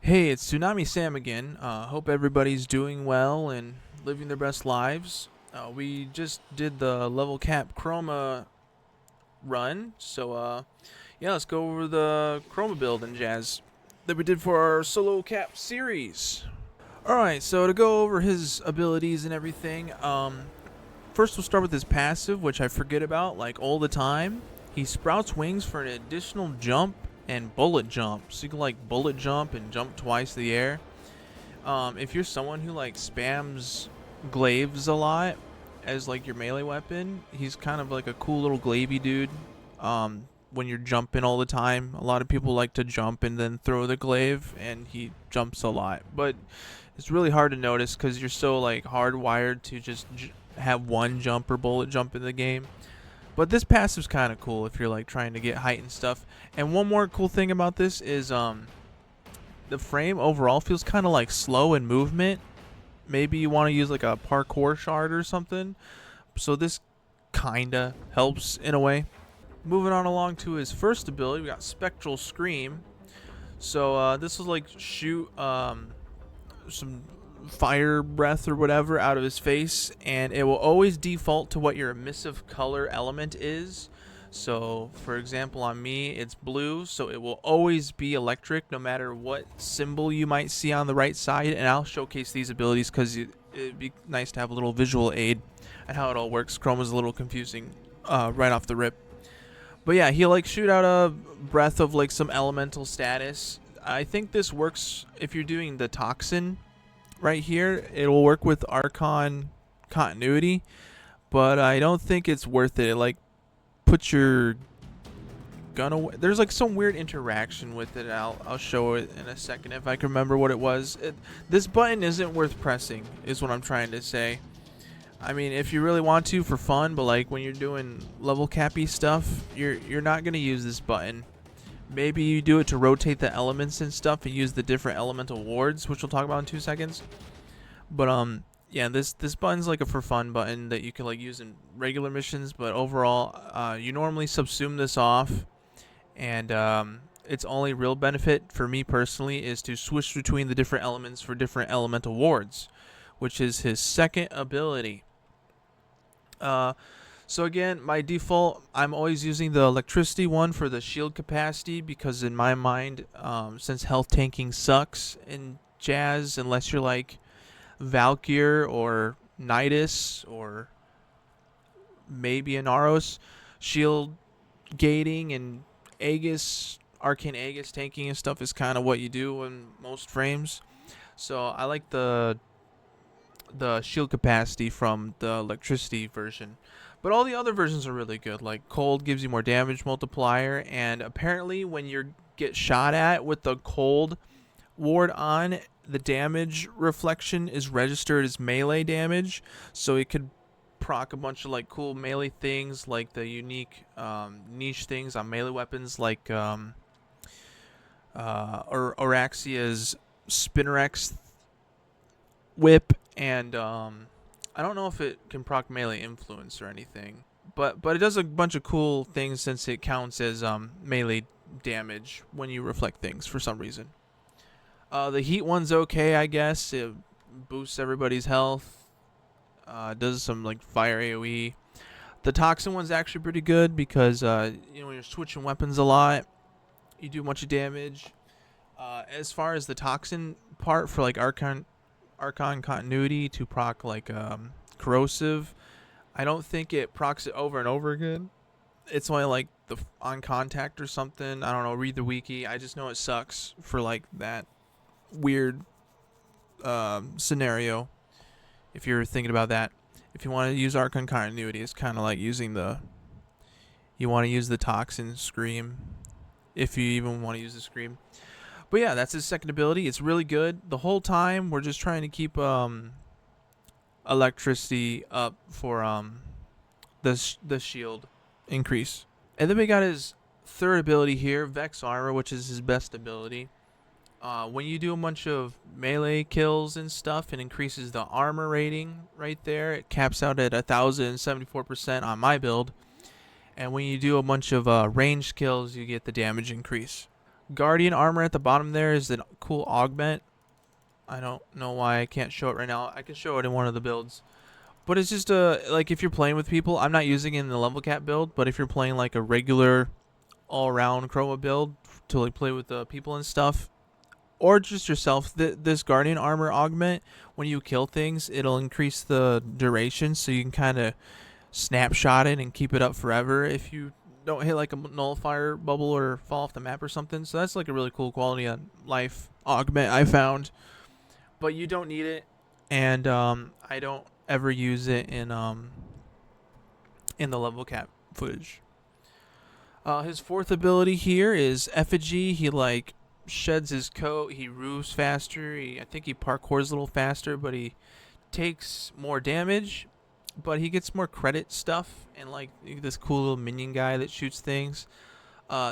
Hey, it's Tsunami Sam again. Hope everybody's doing well and living their best lives. We just did the level cap Chroma run, so yeah, let's go over the Chroma build and jazz that we did for our solo cap series. Alright, so to go over his abilities and everything, first we'll start with his passive, which I forget about like all the time. He sprouts wings for an additional jump and bullet jump. So you can like bullet jump and jump twice the air. If you're someone who like spams glaives a lot as like your melee weapon, he's kind of like a cool little glavey dude. When you're jumping all the time, a lot of people like to jump and then throw the glaive, and he jumps a lot. But it's really hard to notice because you're so like hardwired to just have one jump or bullet jump in the game. But this passive's kind of cool if you're like trying to get height and stuff. And one more cool thing about this is the frame overall feels kind of like slow in movement. Maybe you want to use like a parkour shard or something. So this kind of helps in a way. Moving on along to his first ability, we got Spectral Scream. So this will like shoot some fire breath or whatever out of his face, and it will always default to what your emissive color element is. So for example, on me it's blue, so it will always be electric no matter what symbol you might see on the right side. And I'll showcase these abilities because it'd be nice to have a little visual aid at how it all works. Chroma's a little confusing right off the rip, but yeah, he'll like shoot out a breath of like some elemental status. I think this works if you're doing the toxin right here. It will work with Archon continuity, but I don't think it's worth it. It like puts your gun away. There's like some weird interaction with it. I'll show it in a second if I can remember what it was. This button isn't worth pressing is what I'm trying to say. I mean, if you really want to for fun, but like when you're doing level cappy stuff, you're not gonna use this button. Maybe you do it to rotate the elements and stuff and use the different elemental wards, which we'll talk about in 2 seconds. But yeah, this button's like a for fun button that you can like use in regular missions, but overall you normally subsume this off, and its only real benefit for me personally is to switch between the different elements for different elemental wards, which is his second ability. So again, my default, I'm always using the electricity one for the shield capacity because in my mind, since health tanking sucks in Jazz, unless you're like Valkyr or Nidus or maybe an Aros, shield gating and Aegis, Arcane Aegis tanking and stuff is kind of what you do in most frames. So I like the shield capacity from the electricity version. But all the other versions are really good. Like cold gives you more damage multiplier, and apparently when you get shot at with the cold ward on, the damage reflection is registered as melee damage, so it could proc a bunch of like cool melee things, like the unique niche things on melee weapons, like Oraxia's Spinnerex whip, and I don't know if it can proc melee influence or anything, but it does a bunch of cool things since it counts as melee damage when you reflect things for some reason. The heat one's okay, I guess. It boosts everybody's health. Does some like fire AoE. The toxin one's actually pretty good because when you're switching weapons a lot, you do a bunch of damage. As far as the toxin part for like Archon continuity to proc like corrosive, I don't think it procs it over and over again. It's only like the on contact or something. I don't know, read the wiki. I just know it sucks for like that weird scenario. If you're thinking about that, if you want to use Archon continuity, it's kind of like using you want to use the toxin scream, if you even want to use the scream. But yeah, that's his second ability. It's really good. The whole time we're just trying to keep electricity up for the shield increase. And then we got his third ability here, Vex Armor, which is his best ability. When you do a bunch of melee kills and stuff, it increases the armor rating right there. It caps out at 1,074% on my build. And when you do a bunch of ranged kills, you get the damage increase. Guardian armor at the bottom there is a cool augment. I don't know why I can't show it right now. I can show it in one of the builds. But it's just like if you're playing with people, I'm not using it in the level cap build, but if you're playing like a regular all-around Chroma build to like play with people and stuff, or just yourself, this Guardian armor augment, when you kill things, it'll increase the duration so you can kind of snapshot it and keep it up forever if you don't hit like a nullifier bubble or fall off the map or something. So that's like a really cool quality of life augment I found. But you don't need it, and I don't ever use it in the level cap footage. His fourth ability here is Effigy. He like sheds his coat. He roofs faster. I think he parkours a little faster, but he takes more damage. But he gets more credit stuff and like this cool little minion guy that shoots things.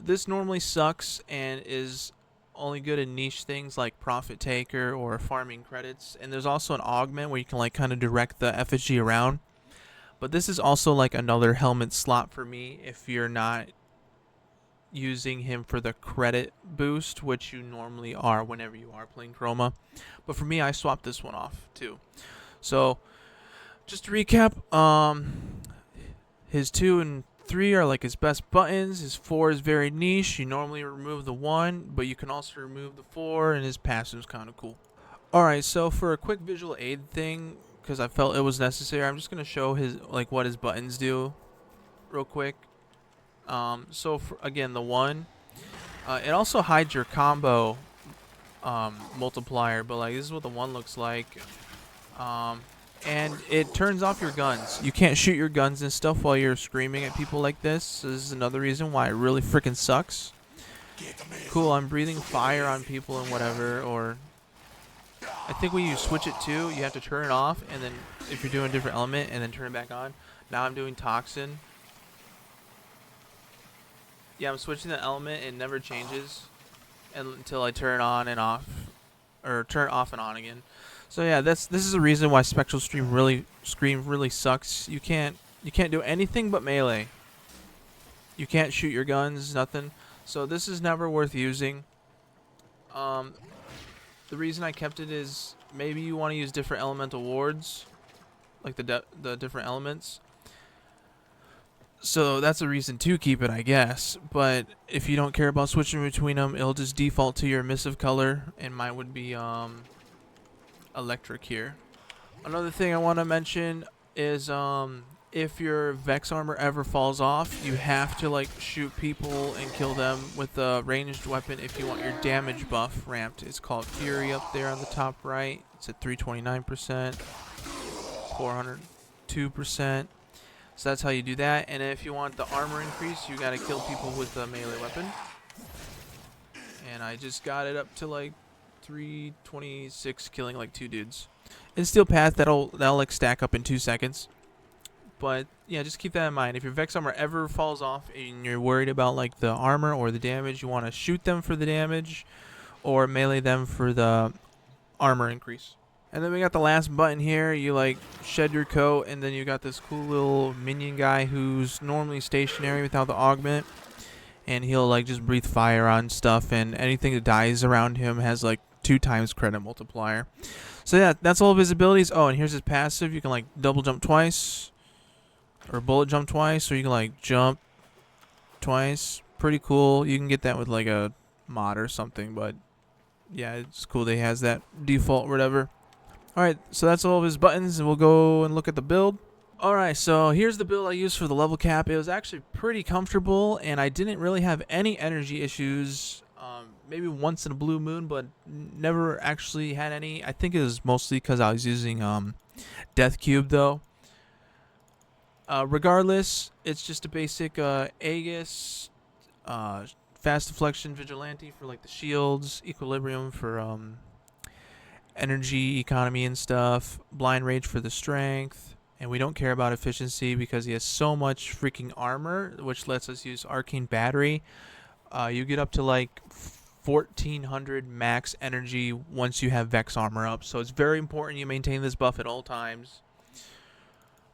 This normally sucks and is only good in niche things like Profit Taker or farming credits. And there's also an augment where you can like kind of direct the effigy around. But this is also like another helmet slot for me if you're not using him for the credit boost, which you normally are whenever you are playing Chroma. But for me, I swapped this one off too. So just to recap, his 2 and 3 are like his best buttons. His 4 is very niche. You normally remove the 1, but you can also remove the 4, and his passive is kind of cool. Alright, so for a quick visual aid thing, because I felt it was necessary, I'm just going to show his like what his buttons do real quick. So for, again, the 1, it also hides your combo multiplier, but like this is what the 1 looks like. And it turns off your guns. You can't shoot your guns and stuff while you're screaming at people like this. So this is another reason why it really freaking sucks. Cool, I'm breathing fire on people and whatever. Or I think when you switch it to, you have to turn it off, and then if you're doing a different element, and then turn it back on. Now I'm doing toxin. Yeah, I'm switching the element. It never changes until I turn it on and off, or turn it off and on again. So yeah, this is a reason why Spectral Scream really sucks. You can't do anything but melee. You can't shoot your guns, nothing. So this is never worth using. The reason I kept it is maybe you want to use different elemental wards, like the different elements. So that's a reason to keep it, I guess. But if you don't care about switching between them, it'll just default to your emissive color, and mine would be electric here. Another thing I want to mention is if your Vex armor ever falls off, you have to like shoot people and kill them with a ranged weapon if you want your damage buff ramped. It's called Fury up there on the top right. It's at 329%, 402%. So that's how you do that. And if you want the armor increase, you gotta kill people with a melee weapon. And I just got it up to like 326, killing like 2 dudes. In Steel Path, that'll like stack up in 2 seconds. But yeah, just keep that in mind. If your Vex armor ever falls off and you're worried about like the armor or the damage, you want to shoot them for the damage or melee them for the armor increase. And then we got the last button here. You like shed your coat, and then you got this cool little minion guy who's normally stationary without the augment. And he'll like just breathe fire on stuff, and anything that dies around him has like 2 times credit multiplier. So yeah, that's all of his abilities. Oh, and here's his passive. You can like double jump twice, or bullet jump twice, or you can like jump twice. Pretty cool. You can get that with like a mod or something, but yeah, it's cool that he has that default or whatever. Alright, so that's all of his buttons, and we'll go and look at the build. Alright, so here's the build I used for the level cap. It was actually pretty comfortable, and I didn't really have any energy issues. Maybe once in a blue moon, but never actually had any. I think it was mostly because I was using Death Cube, though. Regardless, it's just a basic Aegis, Fast Deflection Vigilante for like the shields, Equilibrium for energy economy and stuff, Blind Rage for the strength, and we don't care about efficiency because he has so much freaking armor, which lets us use Arcane Battery. You get up to like 1400 max energy once you have Vex armor up, so it's very important you maintain this buff at all times.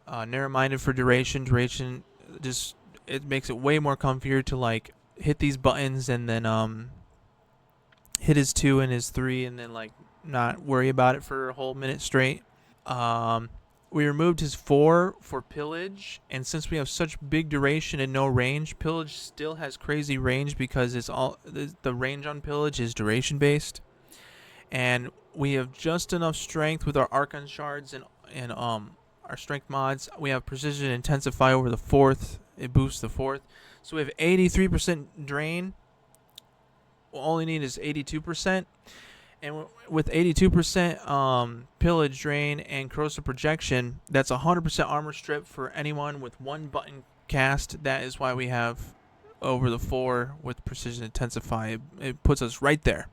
Narrow-minded for duration. Just it makes it way more comfier to like hit these buttons and then hit his 2 and his 3 and then like not worry about it for a whole minute straight. We removed his 4 for Pillage, and since we have such big duration and no range, Pillage still has crazy range because it's all the range on Pillage is duration based, and we have just enough strength with our Archon Shards and our strength mods. We have Precision Intensify over the 4th. It boosts the 4th, so we have 83% drain. All we need is 82%. And with 82% Pillage, Drain, and Corrosive Projection, that's 100% armor strip for anyone with one button cast. That is why we have over the 4 with Precision Intensify. It puts us right there.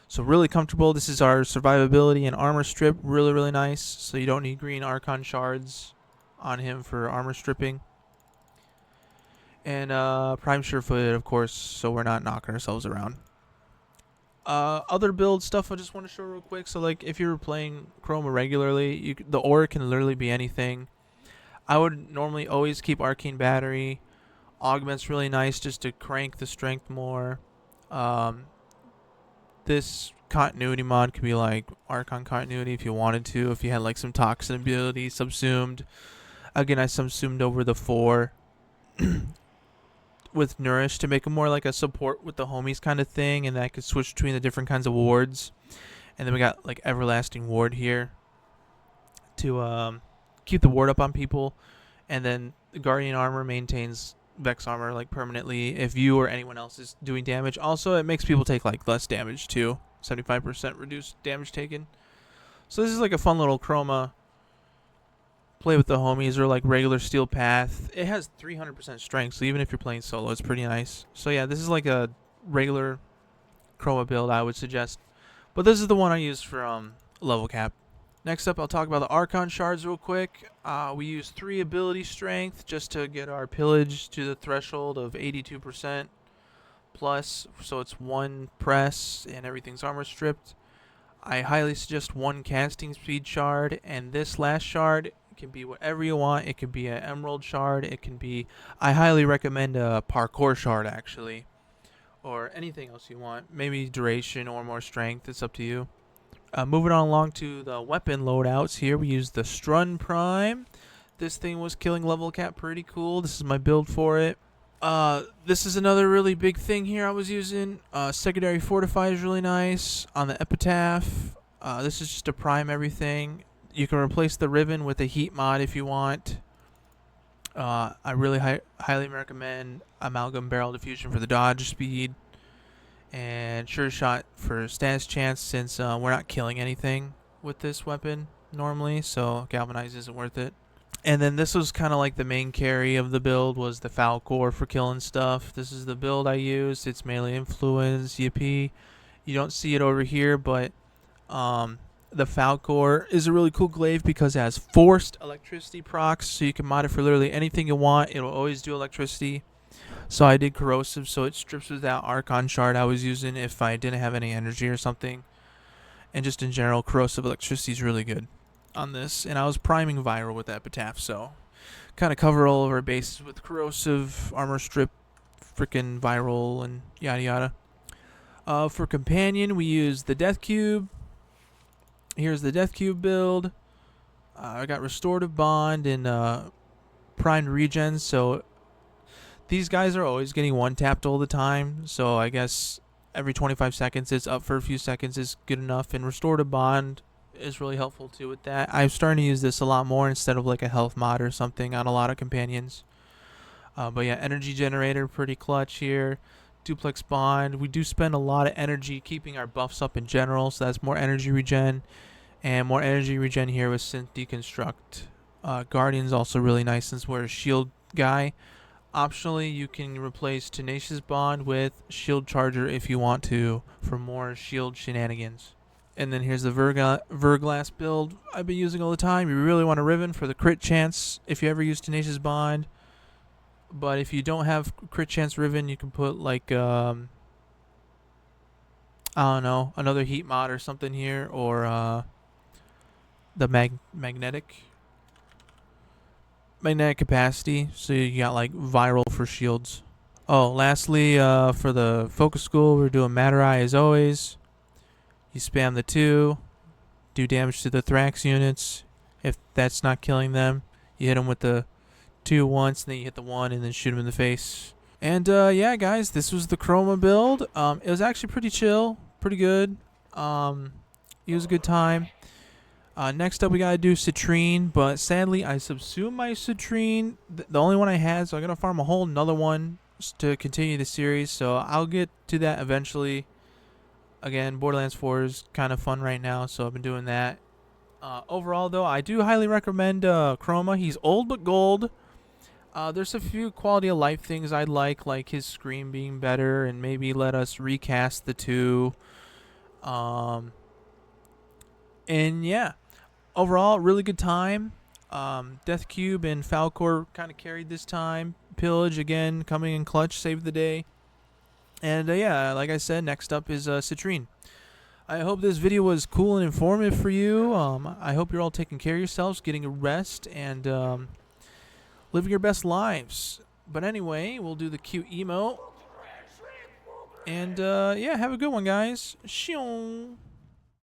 So really comfortable. This is our survivability and armor strip. Really, really nice. So you don't need green Archon Shards on him for armor stripping. And Prime Surefooted, of course, so we're not knocking ourselves around. Other build stuff I just want to show real quick. So like if you're playing Chroma regularly, the aura can literally be anything. I would normally always keep Arcane Battery. Augment's really nice just to crank the strength more. This continuity mod could be like Archon Continuity if you wanted to. If you had like some Toxin ability, Subsumed. Again, I subsumed over the 4. With Nourish to make it more like a support with the homies kind of thing, and I could switch between the different kinds of wards. And then we got like Everlasting Ward here to keep the ward up on people, and then the Guardian Armor maintains Vex Armor like permanently if you or anyone else is doing damage. Also, it makes people take like less damage too, 75% reduced damage taken. So this is like a fun little Chroma play with the homies, or like regular Steel Path. It has 300% strength, so even if you're playing solo, it's pretty nice. So yeah, this is like a regular Chroma build I would suggest, but this is the one I use for level cap. Next up, I'll talk about the Archon Shards real quick. We use 3 ability strength just to get our Pillage to the threshold of 82% plus, so it's 1 press and everything's armor stripped. I highly suggest 1 casting speed shard, and this last shard can be whatever you want. It could be an emerald shard. It can be, I highly recommend a parkour shard actually, or anything else you want. Maybe duration or more strength. It's up to you. Moving on along to the weapon loadouts here, we use the Strun Prime. This thing was killing level cap pretty cool. This is my build for it. This is another really big thing here I was using. Secondary Fortify is really nice on the Epitaph. This is just to prime everything. You can replace the Riven with a heat mod if you want. I really highly recommend Amalgam Barrel Diffusion for the dodge speed, and Sure Shot for status chance, since we're not killing anything with this weapon normally, so Galvanize isn't worth it. And then this was kind of like the main carry of the build, was the Falcor for killing stuff. This is the build I used. It's melee influence, yippee. You don't see it over here, but the Falcor is a really cool glaive because it has forced electricity procs, so you can mod it for literally anything you want. It'll always do electricity. So I did corrosive, so it strips with that Archon Shard I was using if I didn't have any energy or something. And just in general, corrosive electricity is really good on this. And I was priming viral with Epitaph, so kind of cover all of our bases with corrosive, armor strip, freaking viral, and yada yada. For companion, we use the Death Cube. Here's the Death Cube build. I got Restorative Bond and Primed Regen, so these guys are always getting one-tapped all the time, so I guess every 25 seconds it's up for a few seconds is good enough, and Restorative Bond is really helpful too with that. I'm starting to use this a lot more instead of like a health mod or something on a lot of companions. But yeah, Energy Generator, pretty clutch here. Duplex Bond. We do spend a lot of energy keeping our buffs up in general, so that's more energy regen. And more energy regen here with Synth Deconstruct. Guardian's also really nice since we're a shield guy. Optionally, you can replace Tenacious Bond with Shield Charger if you want to for more shield shenanigans. And then here's the Verglass build I've been using all the time. You really want a Riven for the crit chance if you ever use Tenacious Bond. But if you don't have crit chance Riven, you can put like I don't know, another heat mod or something here, or the magnetic capacity. So you got like viral for shields. Oh, lastly, for the focus school, we're doing Matter Eye as always. You spam the 2, do damage to the Thrax units. If that's not killing them, you hit them with the 2 once, and then you hit the 1 and then shoot them in the face. And yeah, guys, this was the Chroma build. It was actually pretty chill, pretty good. It was a good time. Next up, we gotta do Citrine, but sadly, I subsumed my Citrine, the only one I had, so I'm gonna farm a whole another one to continue the series. So I'll get to that eventually. Again, Borderlands 4 is kind of fun right now, so I've been doing that. Overall, though, I do highly recommend Chroma. He's old but gold. There's a few quality of life things I'd like his scream being better, and maybe let us recast the 2. And yeah, overall, really good time. Death Cube and Falcor kind of carried this time. Pillage again coming in clutch, saved the day. And yeah, like I said, next up is Citrine. I hope this video was cool and informative for you. I hope you're all taking care of yourselves, getting a rest, and living your best lives. But anyway, we'll do the cute emote. And yeah, have a good one, guys. Shiong.